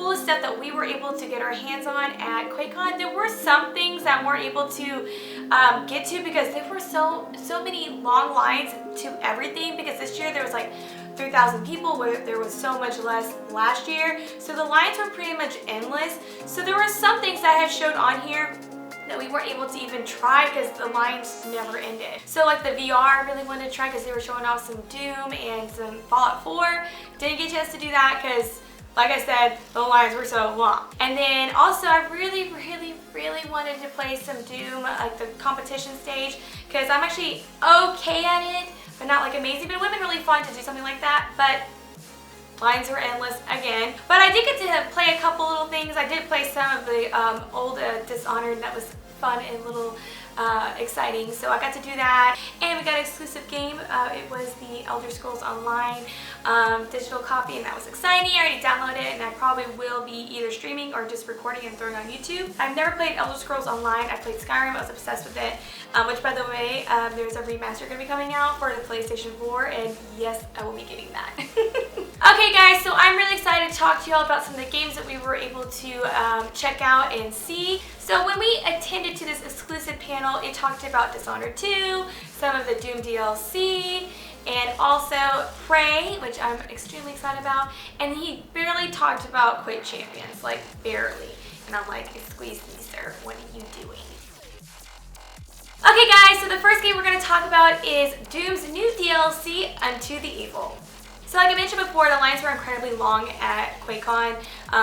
coolest stuff that we were able to get our hands on at QuakeCon. There were some things that weren't able to get to because there were so many long lines to everything, because this year there was like 3,000 people where there was so much less last year. So the lines were pretty much endless. So there were some things that I had showed on here that we weren't able to even try because the lines never ended. So like the VR, I really wanted to try because they were showing off some Doom and some Fallout 4. Didn't get a chance to do that because, like I said, the lines were so long. And then also I really wanted to play some Doom, like the competition stage, because I'm actually okay at it, but not like amazing. But it would have been really fun to do something like that. But lines were endless again. But I did get to play a couple little things. I did play some of the old Dishonored, and that was fun and little exciting. So I got to do that. And we got an exclusive game. It was the Elder Scrolls Online digital copy, and that was exciting. I already downloaded it, and I probably will be either streaming or just recording and throwing on YouTube. I've never played Elder Scrolls Online. I played Skyrim. I was obsessed with it. Which, by the way, there's a remaster going to be coming out for the PlayStation 4, and yes, I will be getting that. Okay, guys, so I'm really excited to talk to you all about some of the games that we were able to check out and see. So when we attended to this exclusive panel, it talked about Dishonored 2, some of the Doom DLC, and also Prey, which I'm extremely excited about. And he barely talked about Quake Champions, like barely. And I'm like, excuse me, sir, what are you doing? Okay guys, so the first game we're going to talk about is Doom's new DLC, Unto the Evil. So like I mentioned before, the lines were incredibly long at QuakeCon,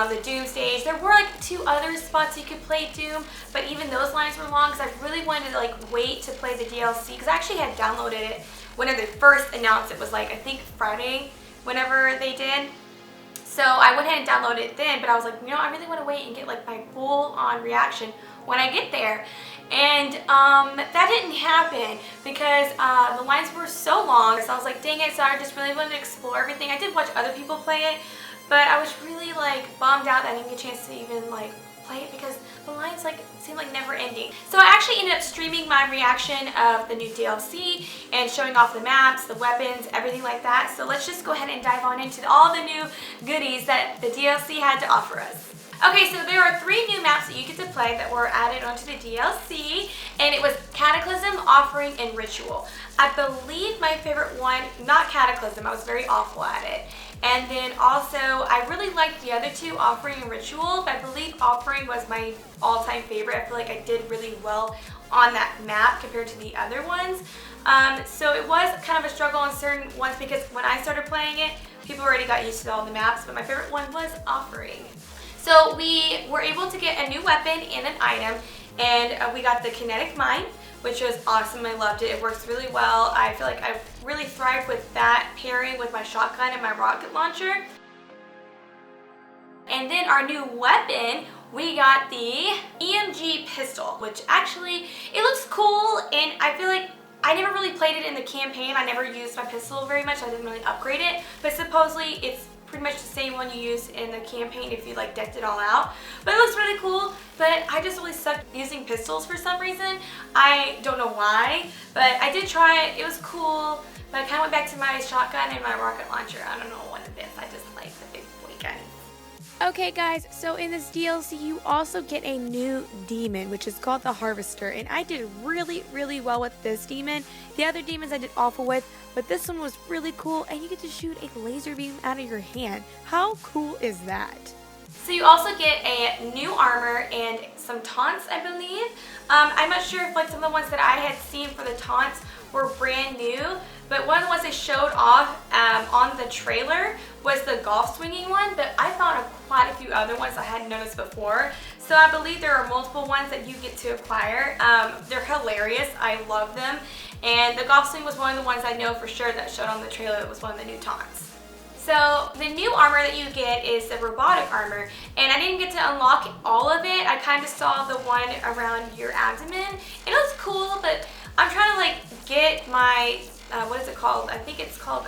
the Doom stage. There were like 2 other spots you could play Doom, but even those lines were long because I really wanted to like wait to play the DLC, because I actually had downloaded it whenever they first announced it. Was like, I think Friday, whenever they did. So I went ahead and downloaded it then, but I was like, you know, I really want to wait and get like my full on reaction when I get there. And that didn't happen because the lines were so long. So I was like, dang it, so I just really wanted to explore everything. I did watch other people play it, but I was really like bummed out that I didn't get a chance to even like play it because the lines like seemed like never ending. So I actually ended up streaming my reaction of the new DLC and showing off the maps, the weapons, everything like that. So let's just go ahead and dive on into all the new goodies that the DLC had to offer us. Okay, so there are 3 new maps that you get to play that were added onto the DLC, and it was Cataclysm, Offering, and Ritual. I believe my favorite one, not Cataclysm, I was very awful at it. And then also, I really liked the other 2, Offering and Ritual, but I believe Offering was my all-time favorite. I feel like I did really well on that map compared to the other ones. So it was kind of a struggle on certain ones because when I started playing it, people already got used to all the maps, but my favorite one was Offering. So we were able to get a new weapon and an item, and we got the Kinetic Mine, which was awesome. I loved it. It works really well. I feel like I really thrived with that pairing with my shotgun and my rocket launcher. And then our new weapon, we got the EMG pistol, which actually, it looks cool, and I feel like I never really played it in the campaign. I never used my pistol very much. I didn't really upgrade it, but supposedly it's pretty much the same one you use in the campaign if you like decked it all out. But it looks really cool, but I just really suck using pistols for some reason. I don't know why, but I did try it. It was cool, but I kind of went back to my shotgun and my rocket launcher. I don't know what it is. I just like the big boy guns. Okay guys, so in this DLC you also get a new demon, which is called the Harvester, and I did really well with this demon. The other demons I did awful with, but this one was really cool, and you get to shoot a laser beam out of your hand. How cool is that? So you also get a new armor and some taunts, I believe. I'm not sure if like some of the ones that I had seen for the taunts were brand new, but one of the ones they showed off on the trailer was the golf swinging one, but I found quite a few other ones I hadn't noticed before. So I believe there are multiple ones that you get to acquire. They're hilarious. I love them. And the golf swing was one of the ones I know for sure that showed on the trailer. It was one of the new taunts. So the new armor that you get is the robotic armor, and I didn't get to unlock all of it. I kind of saw the one around your abdomen. It was cool, but I'm trying to like get my, what is it called? I think it's called,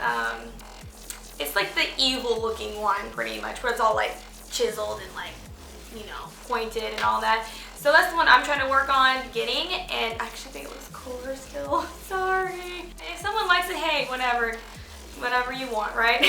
it's like the evil looking one pretty much, where it's all like chiseled and like, you know, pointed and all that. So that's the one I'm trying to work on getting, and I actually think it looks cooler still. Sorry. If someone likes it, hey, whatever you want, right?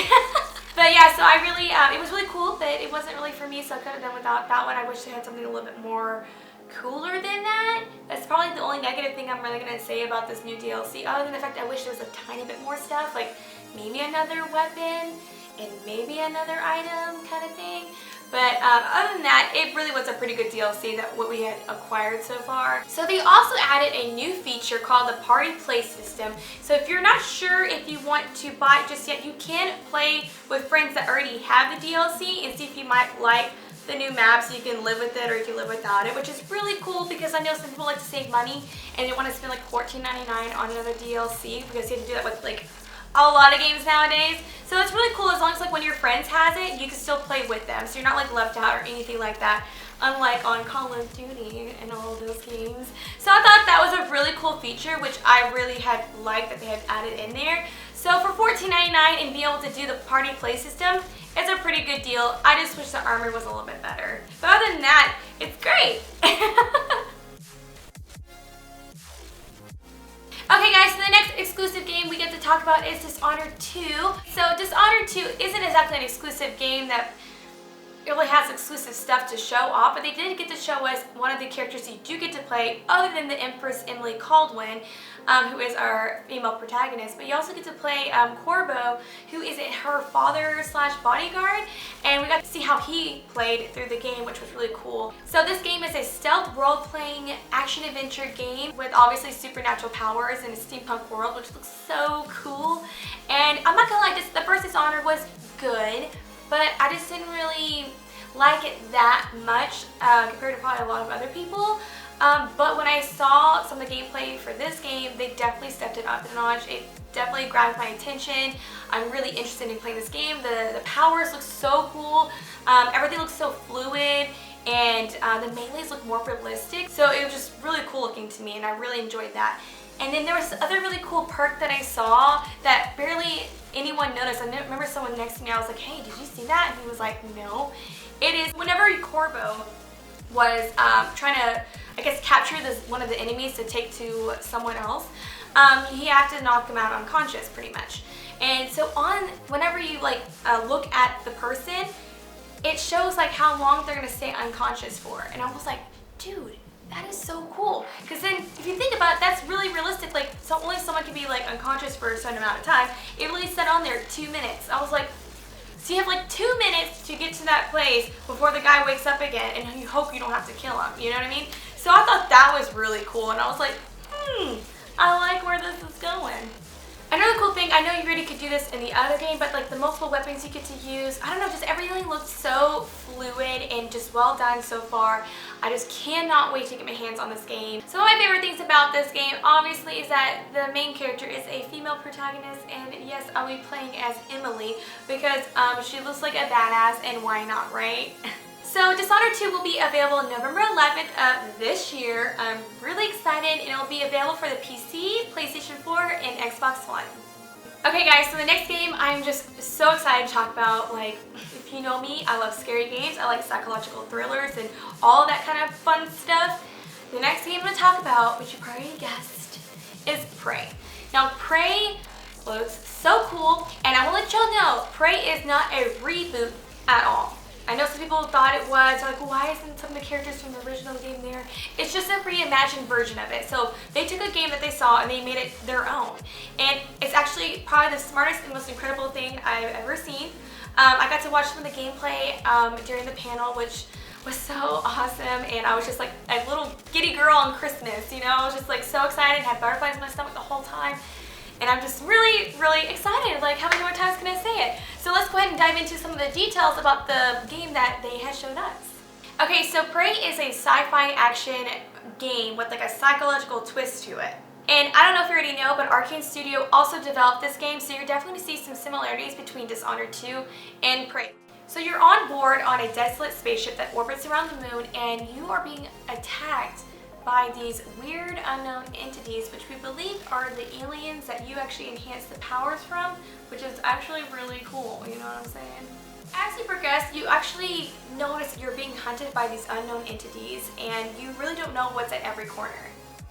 But yeah, so I really, it was really cool, but it wasn't really for me, so I could have done without that one. I wish they had something a little bit more cooler than that. That's probably the only negative thing I'm really going to say about this new DLC, other than the fact I wish there was a tiny bit more stuff, like maybe another weapon and maybe another item kind of thing. But other than that, it really was a pretty good DLC that what we had acquired so far. So they also added a new feature called the Party Play System. So if you're not sure if you want to buy it just yet, you can play with friends that already have the DLC and see if you might like the new map, so you can live with it or you can live without it, which is really cool because I know some people like to save money and they want to spend like $14.99 on another DLC because you have to do that with like a lot of games nowadays. So it's really cool as long as like when your friends has it, you can still play with them. So you're not like left out or anything like that, unlike on Call of Duty and all of those games. So I thought that was a really cool feature, which I really had liked that they had added in there. So for $14.99 and being able to do the party play system, it's a pretty good deal. I just wish the armor was a little bit better. But other than that, it's great. Okay guys, so the next exclusive game we get to talk about is Dishonored 2. So Dishonored 2 isn't exactly an exclusive game that really has exclusive stuff to show off, but they did get to show us one of the characters you do get to play other than the Empress Emily Caldwin, who is our female protagonist. But you also get to play Corvo, who is her father slash bodyguard, and we got to see how he played through the game, which was really cool. So this game is a stealth role-playing action-adventure game with obviously supernatural powers in a steampunk world, which looks so cool. And I'm not gonna lie, the first Dishonored was good, but I just didn't really like it that much compared to probably a lot of other people. But when I saw some of the gameplay for this game, they definitely stepped it up a notch. It definitely grabbed my attention. I'm really interested in playing this game. The powers look so cool. Everything looks so fluid, and the melees look more realistic. So it was just really cool looking to me, and I really enjoyed that. And then there was other really cool perk that I saw that barely anyone noticed. I remember someone next to me, I was like, hey, did you see that? And he was like, no. It is whenever Corvo was trying to, I guess, capture one of the enemies to take to someone else, he had to knock him out unconscious pretty much. And so whenever you like look at the person, it shows like how long they're gonna stay unconscious for. And I was like, dude, that is so cool. Because then, if you think about it, that's really realistic. Like, so only someone can be like unconscious for a certain amount of time. It really said on there 2 minutes. I was like, so you have like 2 minutes to get to that place before the guy wakes up again, and you hope you don't have to kill him. You know what I mean? So I thought that was really cool, and I was like, I like where this is going. Another cool thing, I know you already could do this in the other game, but like the multiple weapons you get to use, I don't know, just everything looks so fluid and just well done so far. I just cannot wait to get my hands on this game. Some of my favorite things about this game, obviously, is that the main character is a female protagonist, and yes, I'll be playing as Emily because she looks like a badass, and why not, right? So Dishonored 2 will be available November 11th of this year. I'm really excited, and it will be available for the PC, PlayStation 4, and Xbox One. Okay guys, so the next game I'm just so excited to talk about. Like, if you know me, I love scary games. I like psychological thrillers and all that kind of fun stuff. The next game I'm going to talk about, which you probably guessed, is Prey. Now Prey looks so cool, and I will let y'all know, Prey is not a reboot at all. I know some people thought it was, like, why isn't some of the characters from the original game there? It's just a reimagined version of it. So they took a game that they saw and they made it their own. And it's actually probably the smartest and most incredible thing I've ever seen. I got to watch some of the gameplay during the panel, which was so awesome. And I was just like a little giddy girl on Christmas, you know? I was just like so excited, had butterflies in my stomach the whole time. And I'm just really, really excited. Like, how many more times can I say it? So let's go ahead and dive into some of the details about the game that they had showed us. Okay, so Prey is a sci-fi action game with like a psychological twist to it. And I don't know if you already know, but Arcane Studio also developed this game, so you're definitely going to see some similarities between Dishonored 2 and Prey. So you're on board on a desolate spaceship that orbits around the moon, and you are being attacked by these weird unknown entities, which we believe are the aliens that you actually enhance the powers from, which is actually really cool, you know what I'm saying? As you progress, you actually notice you're being hunted by these unknown entities, and you really don't know what's at every corner.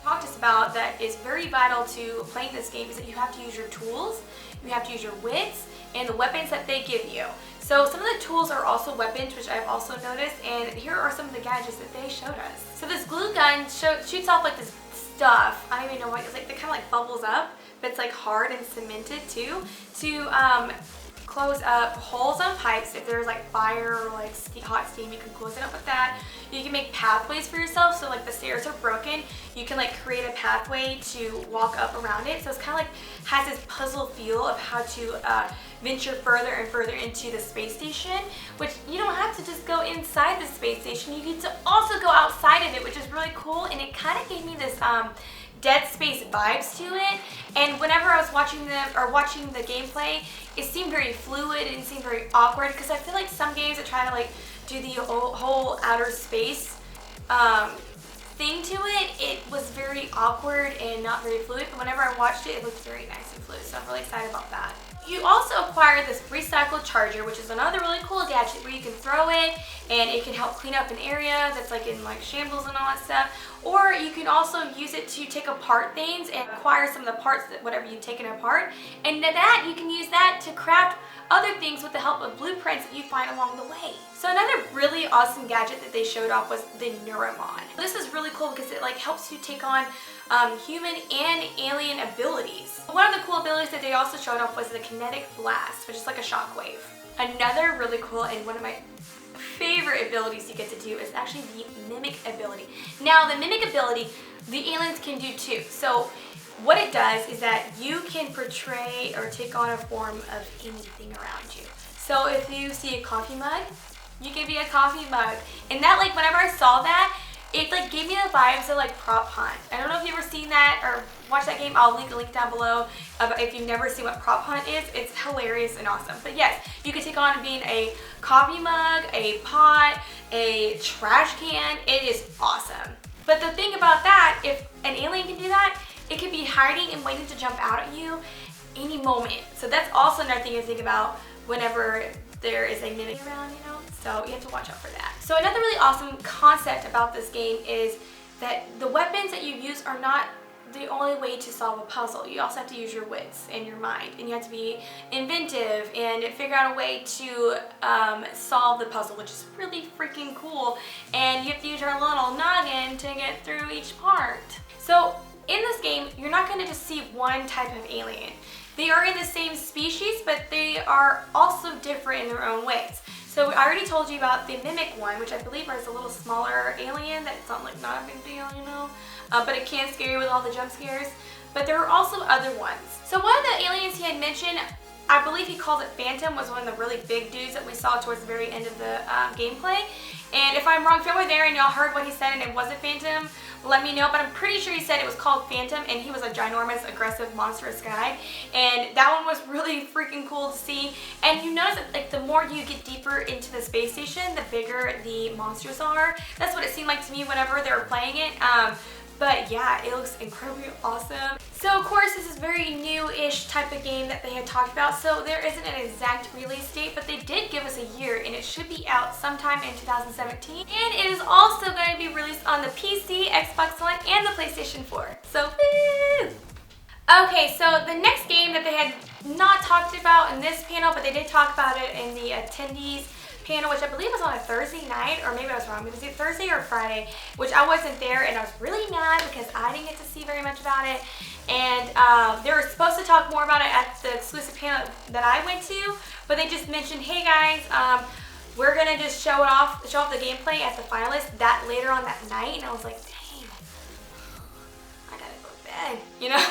talked us about that is very vital to playing this game is that you have to use your tools, you have to use your wits, and the weapons that they give you. So some of the tools are also weapons, which I've also noticed, and here are some of the gadgets that they showed us. So this glue gun shoots off like this stuff. I don't even know what it's like. It kind of like bubbles up, but it's like hard and cemented too, to close up holes on pipes. If there's like fire or like hot steam, you can close it up with that. You can make pathways for yourself, so like the stairs are broken, you can like create a pathway to walk up around it. So it's kind of like has this puzzle feel of how to venture further and further into the space station, which you don't have to just go inside the space station, you need to also go outside of it, which is really cool. And it kind of gave me this Dead Space vibes to it, and whenever I was watching the gameplay, it seemed very fluid, it didn't seem very awkward, because I feel like some games that try to like do the whole outer space thing to it, it was very awkward and not very fluid, but whenever I watched it, it looked very nice and fluid, so I'm really excited about that. You also acquire this recycled charger, which is another really cool gadget where you can throw it and it can help clean up an area that's like in like shambles and all that stuff. Or you can also use it to take apart things and acquire some of the parts that whatever you've taken apart. And that you can use that to craft other things with the help of blueprints that you find along the way. So another really awesome gadget that they showed off was the Neuromon. This is really cool because it like helps you take on human and alien abilities. One of the cool abilities that they also showed off was the kinetic blast, which is like a shockwave. Another really cool and one of my favorite abilities you get to do is actually the mimic ability. Now the mimic ability, the aliens can do too. So what it does is that you can portray or take on a form of anything around you. So if you see a coffee mug, you can be a coffee mug. And that, like, whenever I saw that, it like gave me the vibes of like Prop Hunt. I don't know if you've ever seen that or watched that game. I'll link a link down below. If you've never seen what Prop Hunt is, it's hilarious and awesome. But yes, you can take on being a coffee mug, a pot, a trash can. It is awesome. But the thing about that, if an alien can do that, it could be hiding and waiting to jump out at you any moment. So that's also another thing to think about whenever there is a mimic around, you know? So you have to watch out for that. So another really awesome concept about this game is that the weapons that you use are not the only way to solve a puzzle. You also have to use your wits and your mind, and you have to be inventive and figure out a way to solve the puzzle, which is really freaking cool. And you have to use your little noggin to get through each part. So in this game, you're not going to just see one type of alien. They are in the same species, but they are also different in their own ways. So I already told you about the mimic one, which I believe is a little smaller alien that's not a big deal, you know? But it can scare you with all the jump scares. But there are also other ones. So one of the aliens he had mentioned, I believe he called it Phantom, was one of the really big dudes that we saw towards the very end of the gameplay. And if I'm wrong, if you were there and y'all heard what he said and it wasn't Phantom, let me know. But I'm pretty sure he said it was called Phantom, and he was a ginormous, aggressive, monstrous guy. And that one was really freaking cool to see. And you notice that like the more you get deeper into the space station, the bigger the monsters are. That's what it seemed like to me whenever they were playing it. But yeah, it looks incredibly awesome. So of course this is very new-ish type of game that they had talked about, so there isn't an exact release date, but they did give us a year, and it should be out sometime in 2017. And it is also going to be released on the PC, Xbox One, and the PlayStation 4. So woo! Okay, so the next game that they had not talked about in this panel, but they did talk about it in the attendees panel, which I believe was on a Thursday night, or maybe I was wrong. It was either Thursday or Friday, which I wasn't there, and I was really mad because I didn't get to see very much about it. And they were supposed to talk more about it at the exclusive panel that I went to, but they just mentioned, hey guys, we're gonna just show off the gameplay at the finalists that later on that night, and I was like, dang, I gotta go to bed, you know?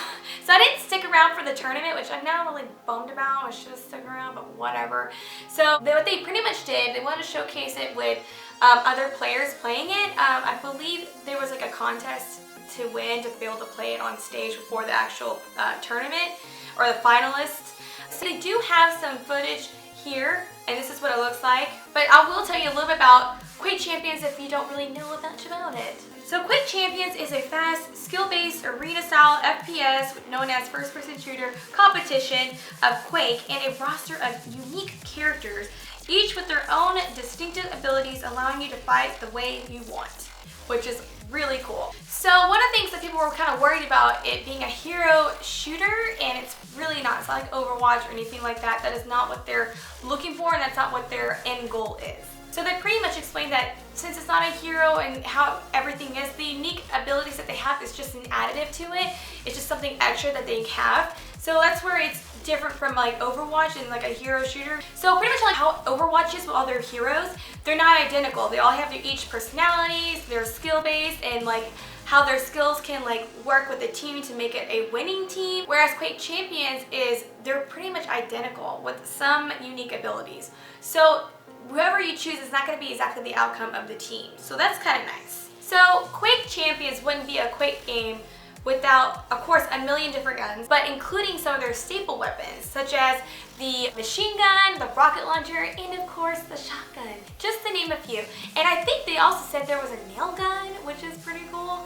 So I didn't stick around for the tournament, which I'm now really bummed about. I should have stuck around, but whatever. So what they pretty much did, they wanted to showcase it with other players playing it. I believe there was like a contest to win to be able to play it on stage before the actual tournament or the finalists. So they do have some footage here, and this is what it looks like. But I will tell you a little bit about Quake Champions if you don't really know much about it. So Quake Champions is a fast, skill-based, arena-style FPS known as first-person shooter competition of Quake, and a roster of unique characters, each with their own distinctive abilities allowing you to fight the way you want. which is really cool. So one of the things that people were kind of worried about it being a hero shooter, and it's really not. It's not like Overwatch or anything like that. That is not what they're looking for, and that's not what their end goal is. So they pretty much explained that since it's not a hero and how everything is, the unique abilities that they have is just an additive to it. It's just something extra that they have. So that's where it's different from like Overwatch and like a hero shooter. So pretty much like how Overwatch is with all their heroes, they're not identical. They all have their each personalities, their skill base, and like how their skills can like work with the team to make it a winning team. Whereas Quake Champions is, they're pretty much identical with some unique abilities. So whoever you choose is not going to be exactly the outcome of the team. So that's kind of nice. So Quake Champions wouldn't be a Quake game without, of course, a million different guns, but including some of their staple weapons, such as the machine gun, the rocket launcher, and of course the shotgun, just to name a few. And I think they also said there was a nail gun, which is pretty cool.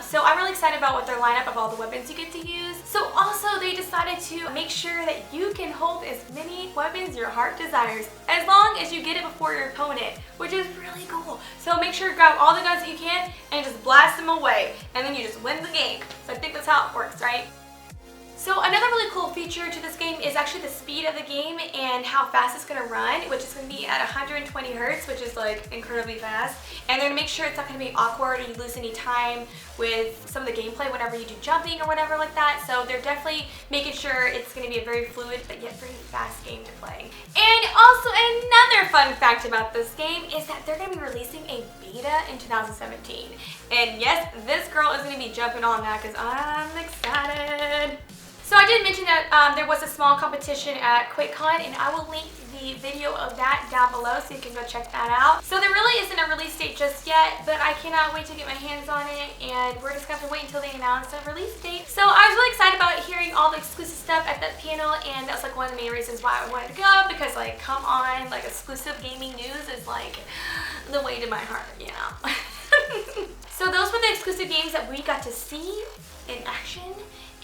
So I'm really excited about what their lineup of all the weapons you get to use. So also they decided to make sure that you can hold as many weapons your heart desires, as long as you get it before your opponent, which is really cool. So make sure to grab all the guns that you can and just blast them away, and then you just win the game. So I think that's how it works, right? So another really cool feature to this game is actually the speed of the game and how fast it's going to run, which is going to be at 120 hertz, which is like incredibly fast. And they're going to make sure it's not going to be awkward or you lose any time with some of the gameplay whenever you do jumping or whatever like that. So they're definitely making sure it's going to be a very fluid but yet very fast game to play. And also another fun fact about this game is that they're going to be releasing a beta in 2017. And yes, this girl is going to be jumping on that because I'm excited. So I did mention that there was a small competition at QuakeCon, and I will link the video of that down below so you can go check that out. So there really isn't a release date just yet, but I cannot wait to get my hands on it, and we're just going to have to wait until they announce a release date. So I was really excited about hearing all the exclusive stuff at that panel, and that's like one of the main reasons why I wanted to go, because like, come on, like exclusive gaming news is like the way to my heart, you know. So those were the exclusive games that we got to see in action.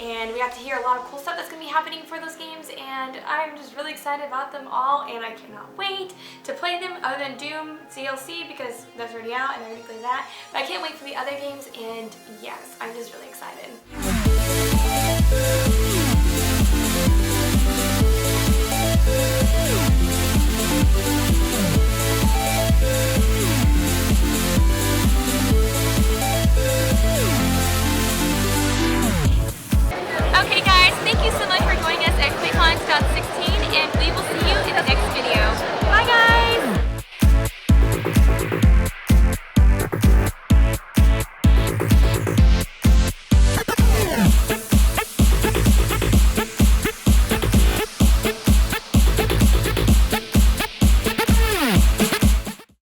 And we got to hear a lot of cool stuff that's going to be happening for those games, and I'm just really excited about them all, and I cannot wait to play them, other than Doom DLC, because that's already out and I already played that. But I can't wait for the other games, and yes, I'm just really excited.